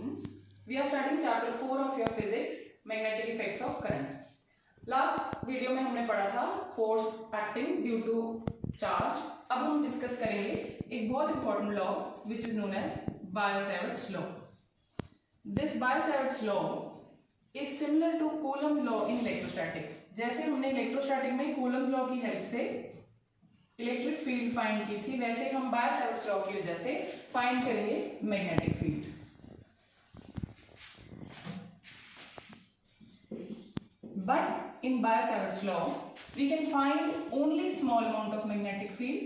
students. We are studying chapter 4 of your physics, magnetic effects of current. Last video में हमने पढ़ा था force acting due to charge. अब हम discuss करेंगे एक बहुत important law which is known as Biot Savart's law. This Biot Savart's law is similar to Coulomb law in electrostatic. जैसे हमने इलेक्ट्रोस्टैटिक में कूलम्ब लॉ की हेल्प से इलेक्ट्रिक फील्ड फाइंड की थी, वैसे हम बायो-सैवर्ट्स लॉ की वजह से फाइंड करेंगे magnetic field. But in बायो-सैवर्ट्स law, we can find only small amount of magnetic field.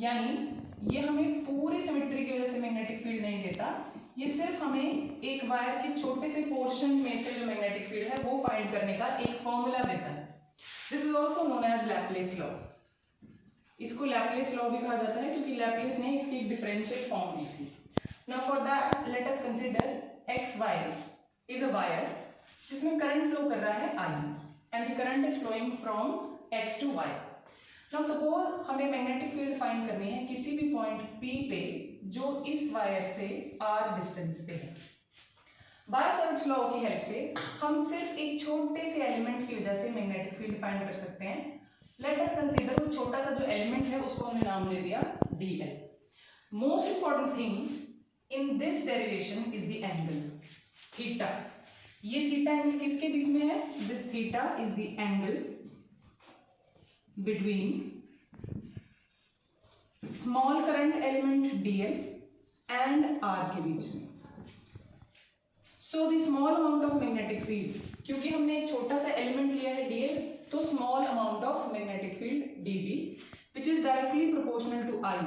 यानी ये हमें पूरी सिमेट्री की वजह से मैग्नेटिक फील्ड नहीं देता, ये सिर्फ हमें एक वायर के छोटे से पोर्शन में से जो मैग्नेटिक फील्ड है वो फाइंड करने का एक फॉर्मूला देता है. This is also known as Laplace law. इसको लैप्लेस लॉ भी कहा जाता है क्योंकि लैप्लेस ने इसकी एक डिफरेंशियल फॉर्म दी थी. Now for that let us consider X wire is a wire जिसमें करंट फ्लो कर रहा है I and the current is flowing from X to Y. Now suppose हमें मैग्नेटिक फील्ड फाइंड करनी है किसी भी पॉइंट P पे जो इस वायर से R डिस्टेंस पे है. बायो-सैवर्ट्स लॉ की हेल्प से हम सिर्फ एक छोटे से एलिमेंट की वजह से मैग्नेटिक फील्ड फाइंड कर सकते हैं. लेट अस कंसीडर वो छोटा सा जो एलिमेंट है उसको हमने नाम दे दिया DL. Most important thing in this derivation is the angle theta. ये थीटा एंगल किसके बीच में है? This theta is the angle between small current element DL and R के बीच में. So the small amount of magnetic field, क्योंकि हमने एक छोटा सा एलिमेंट लिया है DL, तो small amount of magnetic field DB which is directly proportional to I.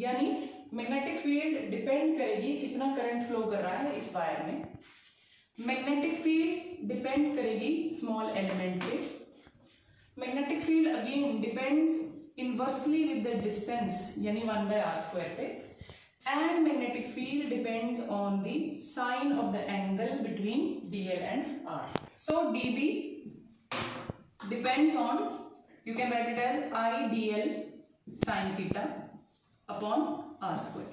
यानी मैग्नेटिक फील्ड डिपेंड करेगी कितना करंट फ्लो कर रहा है इस वायर में. मैग्नेटिक फील्ड डिपेंड करेगी स्मॉल एलिमेंट पे. Magnetic field again depends inversely with the distance यानी 1/r² पे. And magnetic field depends on the sine of the angle between DL and R. So DB depends on, you can write it as IDL sin theta upon r².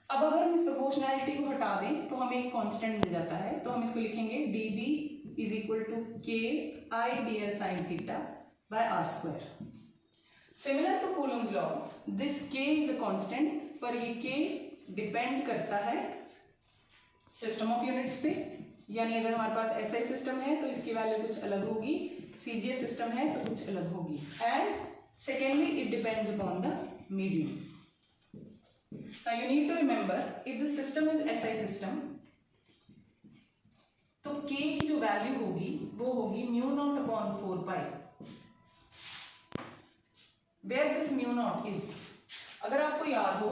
अब अगर हम इस proportionality को हटा दें तो हमें एक कांस्टेंट मिल जाता है, तो हम इसको लिखेंगे DB is equal to K IDL sin theta by r². Similar to Coulomb's law, this K is a constant, पर ये K डिपेंड करता है सिस्टम ऑफ यूनिट्स पे. यानी अगर हमारे पास SI सिस्टम है तो इसकी वैल्यू कुछ अलग होगी, CGS सिस्टम है तो कुछ अलग होगी. And secondly it depends upon the medium. Now you need to remember, if the system is SI system, तो K की जो वैल्यू होगी वो होगी μ0 अपॉन 4π. Where this μ0 is, अगर आपको याद हो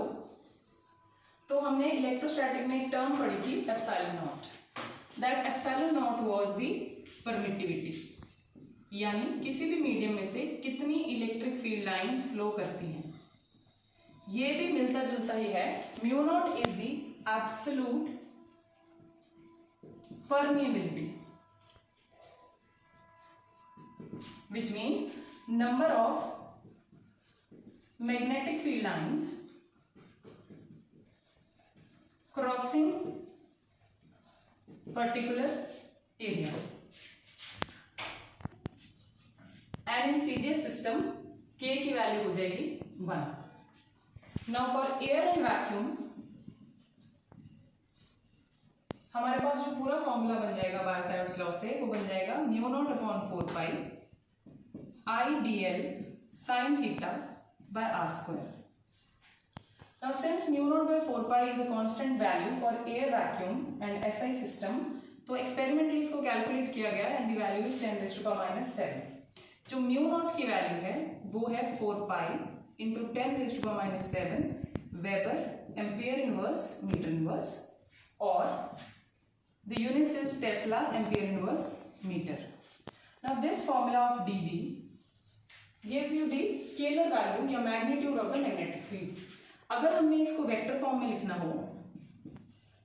तो हमने इलेक्ट्रोस्टैटिक में एक टर्म पढ़ी थी epsilon not. That epsilon not was the permittivity, यानी किसी भी मीडियम में से कितनी इलेक्ट्रिक फील्ड लाइंस फ्लो करती हैं. ये भी मिलता जुलता ही है. μ0 is the absolute permeability, which means number of magnetic field lines crossing particular area. And in CGS system K की वैल्यू हो जाएगी 1. Now for air and vacuum, हमारे पास जो पूरा फॉर्मूला बन जाएगा बायो-सैवर्ट्स लॉ से वो बन जाएगा μ0 upon 4π IDL sin theta by r². Now since μ0 by 4π is a constant value for air vacuum and SI system, तो एक्सपेरिमेंटली इसको कैलकुलेट किया गया एंड द वैल्यू इज 10⁻⁷. जो μ0 की वैल्यू है वो है 4π into 10⁻⁷ Weber ampere inverse meter inverse, or the units is Tesla ampere inverse meter. Now this formula of dB gives you the scalar value या magnitude of the magnetic field. अगर हमने इसको vector form में लिखना हो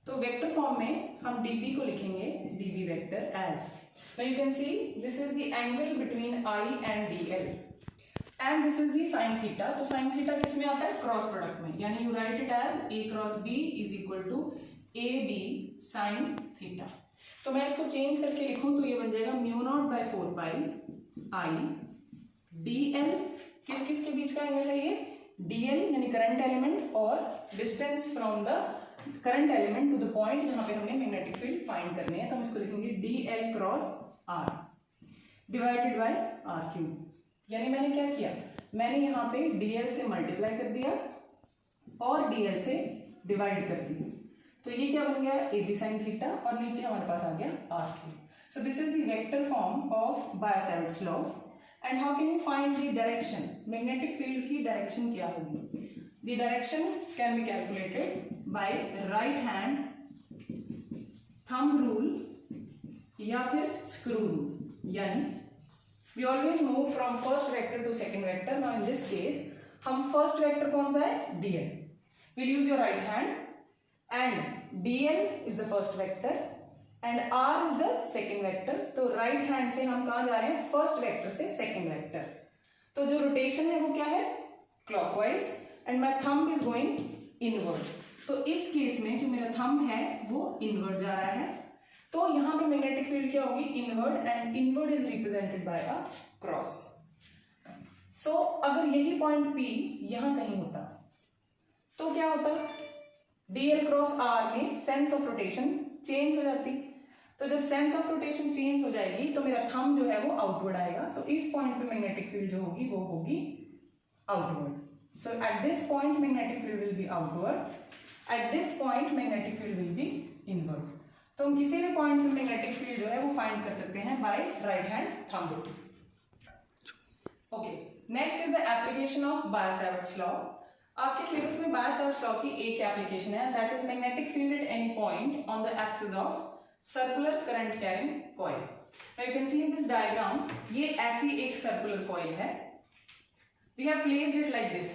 तो vector form में हम dB को लिखेंगे dB vector as, now you can see this is the angle between I and DL. And this is the sine theta. तो साइन थीटा किस में आता है? क्रॉस प्रोडक्ट में. यानी you write it as A cross B is equal to A B sine theta. तो मैं इसको चेंज करके लिखूं तो ये बन जाएगा mu naught by 4 pi I D L, किस किस के बीच का एंगल है ये, डी एल यानी करंट एलिमेंट और distance from the current element to the point जहां पे हमने मैग्नेटिक फील्ड फाइंड करने हैं। तो हम इसको लिखेंगे D L cross R divided by R cube. यानी मैंने क्या किया, मैंने यहाँ पे dl से मल्टीप्लाई कर दिया और dl से डिवाइड कर दिया, तो ये क्या बन गया ए बी साइन थीटा और नीचे हमारे पास आ गया R cube. So this is the vector form of Biot Savart's law. And how can you find the direction, magnetic field की डायरेक्शन क्या होगी। The direction can be calculated by right hand thumb rule या फिर screw rule. यानी we always move from first vector to second vector. Now in this case हम first vector कौन सा है dl, we'll use your right hand and dl is the first vector and r is the second vector। तो right hand से हम कहाँ जा रहे हैं, first vector से second vector। तो जो rotation है वो क्या है clockwise and my thumb is going inward। तो इस केस में जो मेरा thumb है वो inward जा रहा है, तो यहां पे मैग्नेटिक फील्ड क्या होगी inward and inward is represented by a cross. So अगर यही पॉइंट P यहां कहीं होता तो क्या होता, dl क्रॉस r में सेंस ऑफ रोटेशन चेंज हो जाती। तो जब सेंस ऑफ रोटेशन चेंज हो जाएगी तो मेरा थंब जो है वो आउटवर्ड आएगा, तो इस पॉइंट पे मैग्नेटिक फील्ड जो होगी वो होगी outward. So at this point magnetic field will B outward, at this point magnetic field will be inward. तो हम किसी भी पॉइंट पे मैग्नेटिक फील्ड जो है वो फाइंड कर सकते हैं by right hand thumb rule. Okay, next is the application of Biot Savart's law. आपके सिलेबस में बायो-सावर्ट्स लॉ की एक एप्लीकेशन है, that is magnetic field at any point on the axis of circular current carrying coil. Now you can see in this diagram, ये ऐसी एक circular coil है, we have placed it like this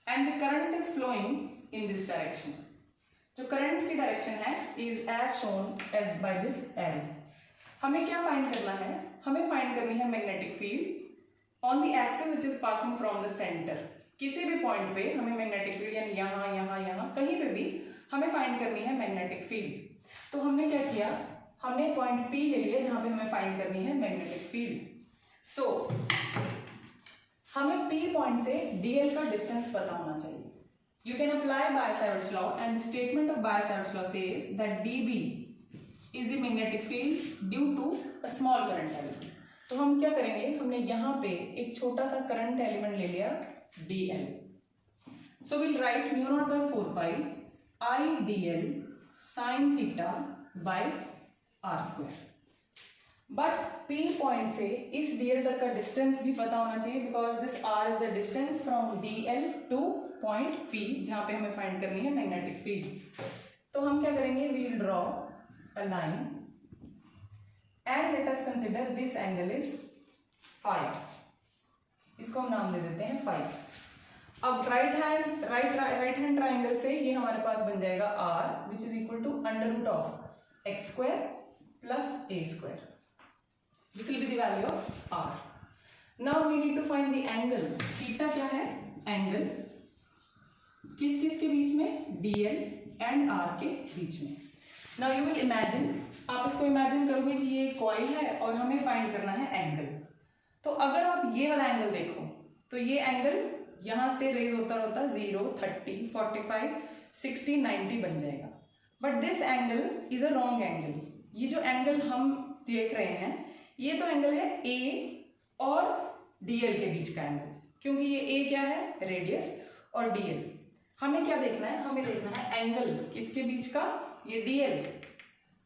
and the current is flowing in this direction. जो current की direction है is as shown as by this arrow. हमें क्या find करना है, हमें फाइंड करनी है magnetic field on the axis which is passing from the centre. किसी भी पॉइंट पे हमें मैग्नेटिक फील्ड यानी यहाँ यहाँ यहाँ कहीं पे भी हमें फाइंड करनी है मैग्नेटिक फील्ड। तो हमने क्या किया, हमने पॉइंट P ले लिया जहां पे हमें फाइंड करनी है मैग्नेटिक फील्ड। सो हमें P पॉइंट से dl का डिस्टेंस पता होना चाहिए। You can apply Bayo-Savart's law and the statement of Bayo-Savart's law says that dB is the magnetic field due to a small current element। तो हम क्या करेंगे, हमने यहाँ पे एक छोटा सा करंट एलिमेंट ले लिया dl। So we'll write mu naught by 4 pi I dl sin theta by r square। But P point से इस dl तक का डिस्टेंस भी पता होना चाहिए, because this r is the distance from dl two point P जहां पे हमें फाइंड करनी है मैग्नेटिक फील्ड। तो हम क्या करेंगे, we will draw a line and let us consider this angle is phi. इसको हम नाम दे देते हैं फाई। अब राइट हैंड ट्राइंगल से ये हमारे पास बन जाएगा r which is equal to under root of x square plus a square. This will be the value of r. Now we need to find the angle. Theta क्या है, angle किस किस के बीच में, dl and r के बीच में। Now you will imagine, आप इसको इमेजिन करोगे कि ये कॉइल है और हमें फाइंड करना है एंगल। तो अगर आप ये वाला एंगल देखो तो ये एंगल यहां से रेज होता होता 0, 30, 45, 60, 90 बन जाएगा। But this angle is a wrong angle. ये जो एंगल हम देख रहे हैं ये तो एंगल है A और dl के बीच का एंगल, क्योंकि ये A क्या है, रेडियस, और dl हमें क्या देखना है, हमें देखना है एंगल किसके बीच का, ये dl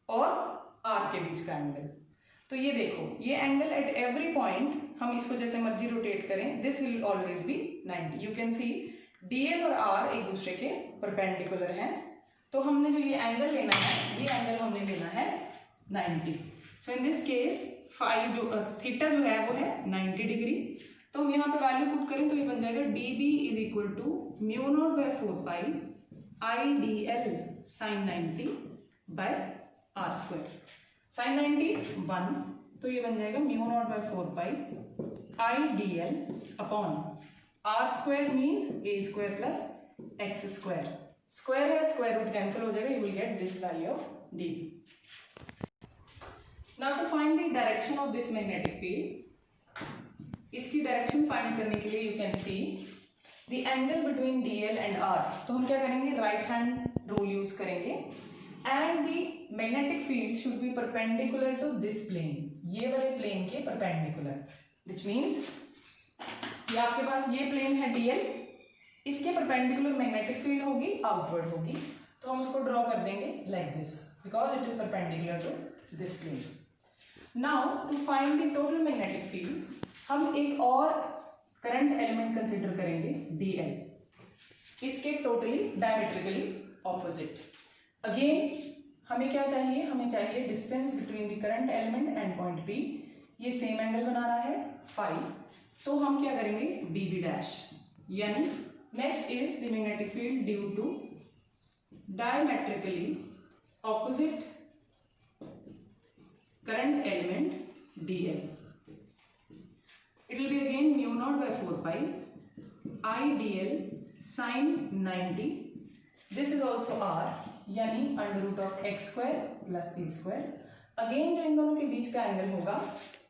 और r के बीच का एंगल। तो ये देखो, ये एंगल एट एवरी पॉइंट हम इसको जैसे मर्जी रोटेट करें, this will always be 90। You can C dl और r एक दूसरे के परपेंडिकुलर हैं, तो हमने जो ये एंगल लेना है, ये एंगल हमने लेना है 90। सो इन दिस केस फाई जो थीटा जो है वो है 90 डिग्री। तो हम यहाँ पे वैल्यू पुट करें तो ये बन जाएगा dB is equal to mu naught by 4 pi I D L sine 90 by R square. Sine 90 1, तो ये बन जाएगा mu naught by 4 pi I D L upon R square means A square plus X square square है, square root cancel हो जाएगा, you will get this value of dB. Now to find the direction of this magnetic field, इसकी डायरेक्शन फाइंड करने के लिए you can see the angle between DL and R. तो हम क्या करेंगे, राइट हैंड रूल यूज करेंगे and the magnetic field should be perpendicular to this plane, ये वाले प्लेन के परपेंडिकुलर, विच मीन्स ये आपके पास ये प्लेन है DL, इसके परपेंडिकुलर मैग्नेटिक फील्ड होगी, आउटवर्ड होगी, तो हम उसको ड्रॉ कर देंगे like this because it is perpendicular to this plane. Now to find the total magnetic field हम एक और करंट एलिमेंट कंसिडर करेंगे DL, इसके टोटली डायमेट्रिकली ऑपोजिट. अगेन हमें क्या चाहिए, हमें चाहिए distance between the current element and point P. ये सेम एंगल बना रहा है फाई, तो हम क्या करेंगे dB डैश, यानी next is the magnetic field due to diametrically opposite current element DL. It will be again mu naught by 4 pi I dl sin 90. This is also R, यानी under root of x square plus a square. Again जो इन दोनों के बीच का angle होगा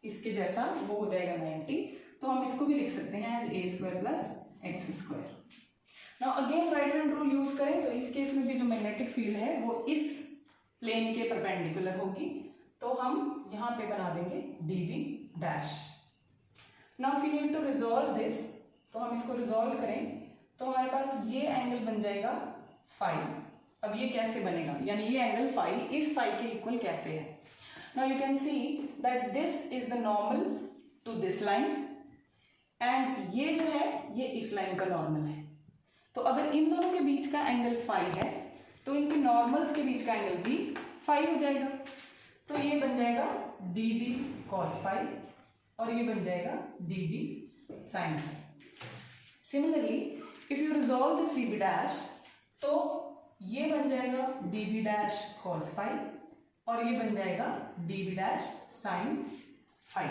इसके जैसा वो हो जाएगा 90, तो हम इसको भी लिख सकते हैं as a square plus x square. Now again right hand rule use करें तो इस केस में भी जो मैग्नेटिक फील्ड है वो इस प्लेन के परपेंडिकुलर होगी, तो हम यहाँ पे बना देंगे dB dash. Now we need to resolve this, तो हम इसको रिजॉल्व करें तो हमारे पास ये एंगल बन जाएगा फाई. अब ये कैसे बनेगा, यानी ये एंगल फाई इस फाई के इक्वल कैसे है. Now you can see that this is the normal to this line and ये जो है ये इस लाइन का नॉर्मल है. तो अगर इन दोनों के बीच का एंगल फाई है तो इनके नॉर्मल्स के बीच का एंगल भी फाई हो जाएगा, तो ये बन जाएगा dB cos फाई और ये बन जाएगा dB sin. Similarly if you resolve this dB dash तो ये बन जाएगा dB डैश cos फाई और ये बन जाएगा dB डैश sin फाई.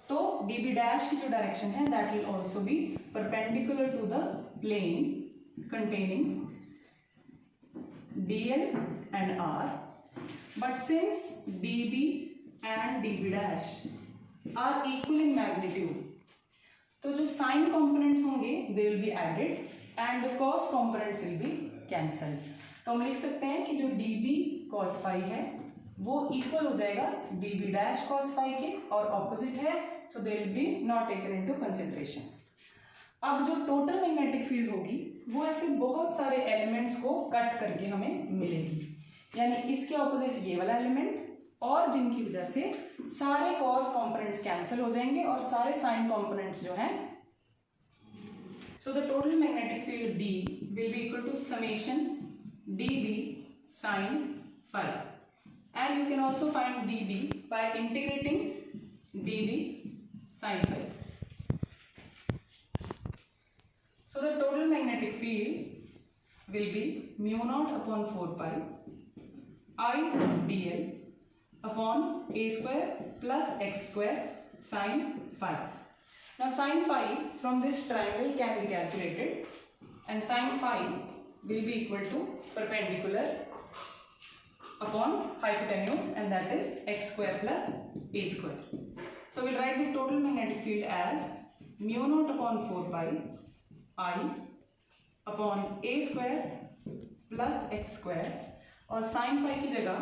तो dB डैश की जो डायरेक्शन है that will also be perpendicular to the plane containing DL and R, but since dB and dB dash are equal in magnitude, तो जो साइन कॉम्पोनेंट्स होंगे they will be added and the cos components will be cancelled. तो हम लिख सकते हैं कि जो dB cos phi है वो इक्वल हो जाएगा dB dash cos phi के और ऑपोजिट है, so they will be not taken into consideration. अब जो टोटल मैग्नेटिक फील्ड होगी वो ऐसे बहुत सारे एलिमेंट्स को कट करके हमें मिलेगी, यानी इसके ऑपोजिट ये वाला एलिमेंट और जिनकी वजह से सारे कॉस कंपोनेंट्स कैंसिल हो जाएंगे और सारे साइन कंपोनेंट्स जो हैं. So the total magnetic field D will be equal to summation dB sin phi and you can also find dB by integrating dB sin phi. So the total magnetic field will be mu naught upon 4 pi I dl upon a square plus x square sin phi. Now sin phi from this triangle can be calculated and sin phi will be equal to perpendicular upon hypotenuse and that is x square plus a square. So we'll write the total magnetic field as mu naught upon 4 pi I upon a square plus x square और sin phi की जगह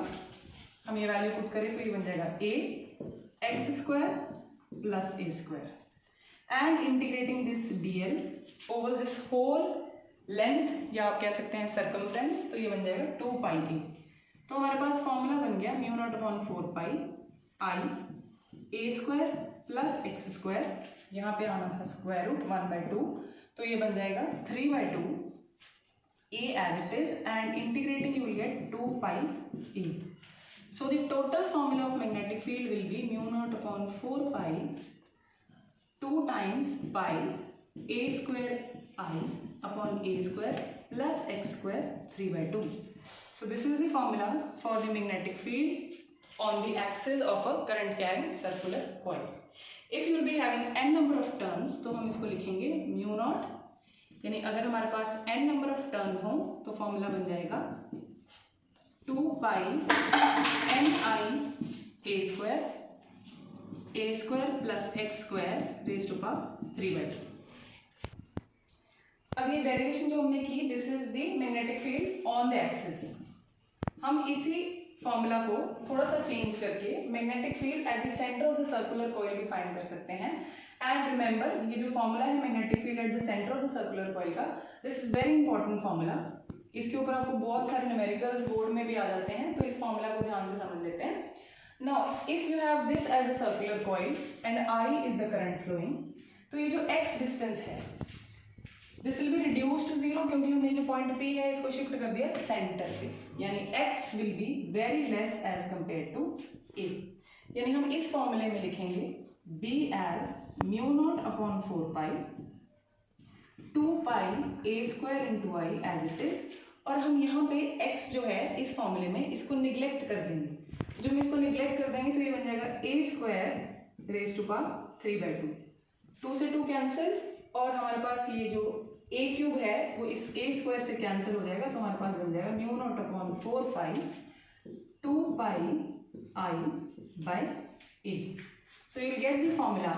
हम ये value put करें तो ये बन जाएगा a x square plus a square and integrating this dl over this whole length या आप कह सकते हैं circumference, तो ये बन जाएगा 2 pi a. तो हमारे पास फॉर्मूला बन गया mu naught upon 4 pi I a square plus x square, यहाँ पे आना था स्क्वायर रूट 1/2, तो ये बन जाएगा 3/2 a as it is and integrating you will get 2 pi a. So the total formula of magnetic field will be mu naught upon 4 pi 2 times pi a square I upon a square plus x square 3/2. So this is the formula for the magnetic field on the axis of a current carrying circular coil. If you will be having n number of terms तो हम इसको लिखेंगे mu naught यानी अगर हमारे पास n number of turns हो तो फॉर्मूला बन जाएगा 2 pi a square plus x square raise to power 3/2। अब ये डेरिवेशन जो हमने की, this is the magnetic field on the axis. हम इसी फॉर्मूला को थोड़ा सा चेंज करके magnetic field at the centre of the circular coil भी फाइंड कर सकते हैं। एंड रिमेंबर, ये जो फॉर्मूला है magnetic field at the centre of the circular coil का, this is very important formula. इसके ऊपर आपको बहुत सारे न्यूमेरिकल्स बोर्ड में भी आ जाते हैं, तो इस फॉर्मूला को ध्यान से समझ लेते हैं। Now if you have this as a circular coil and I is the current flowing, तो ये जो x डिस्टेंस है this will be reduce to 0, क्योंकि हमने जो पॉइंट P है इसको शिफ्ट कर दिया सेंटर पे, यानी x will be very less as compare to A। यानी हम इस फॉर्मूले में लिखेंगे B as mu naught upon 4 pi 2 pi a square into I as it is. और हम यहाँ पे x जो है इस फॉर्मूले में इसको निग्लेक्ट कर देंगे। जब हम इसको निग्लेक्ट कर देंगे तो ये बन जाएगा a square raise to power 3/2, 2 से 2 कैंसिल, और हमारे पास ये जो a क्यूब है वो इस a स्क्वायर से कैंसिल हो जाएगा, तो हमारे पास बन जाएगा mu naught upon 4 pi 2 pi I by a। So you will get the formula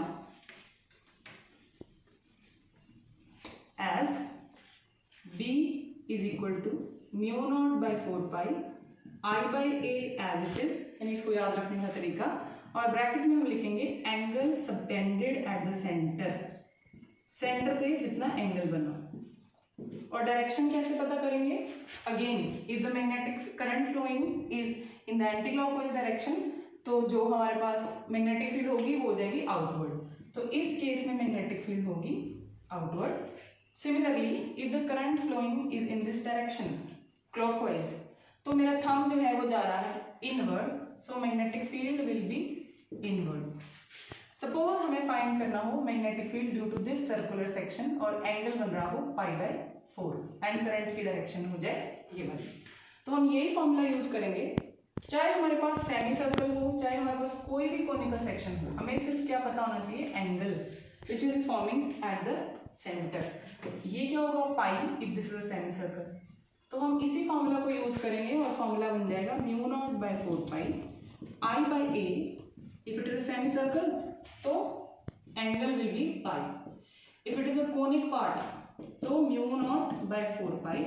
as b is equal to mu naught by 4 pi I by a as it is, यानी इसको याद रखने का तरीका। और ब्रैकेट में हम लिखेंगे angle subtended at the centre, centre पे जितना एंगल बना। और डायरेक्शन कैसे पता करेंगे? Again, if the magnetic current flowing is in the anti clockwise direction, तो जो हमारे पास मैग्नेटिक फील्ड होगी वो हो जाएगी आउटवर्ड। तो इस केस में मैग्नेटिक फील्ड होगी outward. Similarly if the current flowing is in this direction clockwise, तो मेरा थंब जो है वो जा रहा है inward, so magnetic field will be inward. Suppose हमें फाइंड करना हो magnetic field due to this circular section और एंगल बन रहा हो π/4 एंड करंट की डायरेक्शन हो जाए ये वाली, तो हम यही फॉर्मूला यूज करेंगे। चाहे हमारे पास सेमी सर्कल हो, चाहे हमारे पास कोई भी कोनिकल सेक्शन हो, हमें सिर्फ क्या पता होना चाहिए? Angle which is forming at the centre. ये क्या होगा? Pi if this is a semi circle. तो हम इसी फॉर्मूला को यूज करेंगे और फॉर्मूला बन जाएगा mu naught by 4 pi I by a। If it is a semi circle तो angle will be pi, if it is a conic part तो mu naught by 4 pi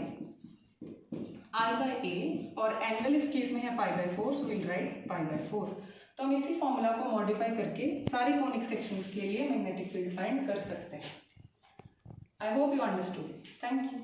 I by a, और angle इस case में है π/4, so will write π/4। तो हम इसी formula को मॉडिफाई करके सारे कोनिक सेक्शंस के लिए मैग्नेटिक फील्ड फाइंड कर सकते हैं। I hope you understood. Thank you.